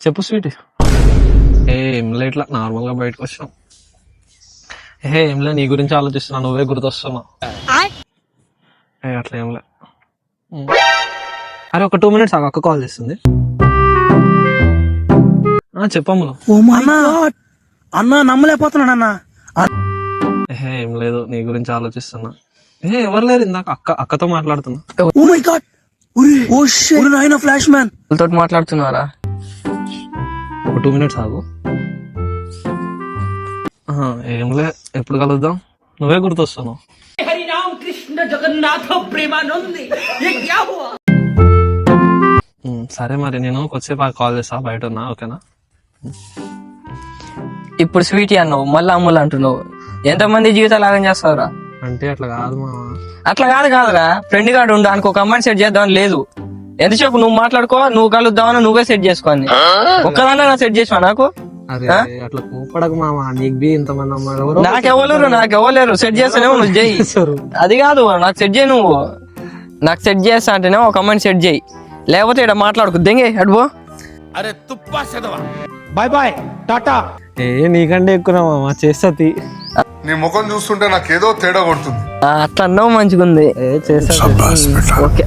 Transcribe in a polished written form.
చెప్పు స్వీట్. ఏంలే ఇట్లా నార్మల్ గా బయటకు వచ్చాం. ఏంలే నీ గురించి ఆలోచిస్తున్నా, నువ్వే గుర్తొస్తున్నావు. అట్లా ఏంలే. అరే ఒక 2 minutes అక్క కాల్ చేస్తుంది. చెప్పమ్మ. అన్నా నమ్మలేకపోతున్నాను అన్నా. ఏం లేదు, నీ గురించి ఆలోచిస్తున్నా. ఎవరు లేరు, ఇందాక అక్కతో మాట్లాడుతున్నా. ఓ మై గాడ్, నాయనా ఫ్లాష్ మ్యాన్ తోటి మాట్లాడుతున్నారా? ఒక 2 minutes ఆగు. ఏంలే, ఎప్పుడు కలుద్దాం? నువ్వే గుర్తొస్తున్నావు. సరే మరి నేను కొద్దిసేపు కాల్ చేస్తా, బయట ఉన్నా. ఓకేనా? ఇప్పుడు స్వీటీ అన్నావు, మళ్ళీ అమ్ములు అంటున్నావు. ఎంతమంది జీవితాలు ఆగం చేస్తావురా? అంటే అట్లా కాదు మా. అట్లా కాదురా, ఫ్రెండ్ గాడు ఉండు, అనుకో ఒక అమ్మాయిని సెట్ చేద్దామని లేదు. ఎంతసేపు నువ్వు మాట్లాడుకో, నువ్వు కలుద్దామని నువ్వే సెట్ చేసుకోని. ఒక్కదాంట్లో నా సెట్ చేసావా నాకు? అరే అట్లా కోపడకు మామ, నీకు బి ఇంతమంది అమ్మాయి నాకెవ్వలేరు సెట్ చేస్తానేమో నువ్వు చెయ్యి. అది కాదు, నాకు సెట్ చేయి. నువ్వు నాకు సెట్ చేస్తా అంటేనే ఒక అమ్మాయిని సెట్ చేయి, లేకపోతే ఇక్కడ మాట్లాడుకు దెంగే అడుబో. అరే తుప్పా చదవా, బాయ్ బాయ్ టాటా. నీకంటే ఎక్కువ మామ, చేస్తా. నీ ముఖం చూస్తుంటే నాకేదో తేడా కొడుతుంది. అట్లా అన్నావు, మంచిగుంది. చేస్తా. ఓకే.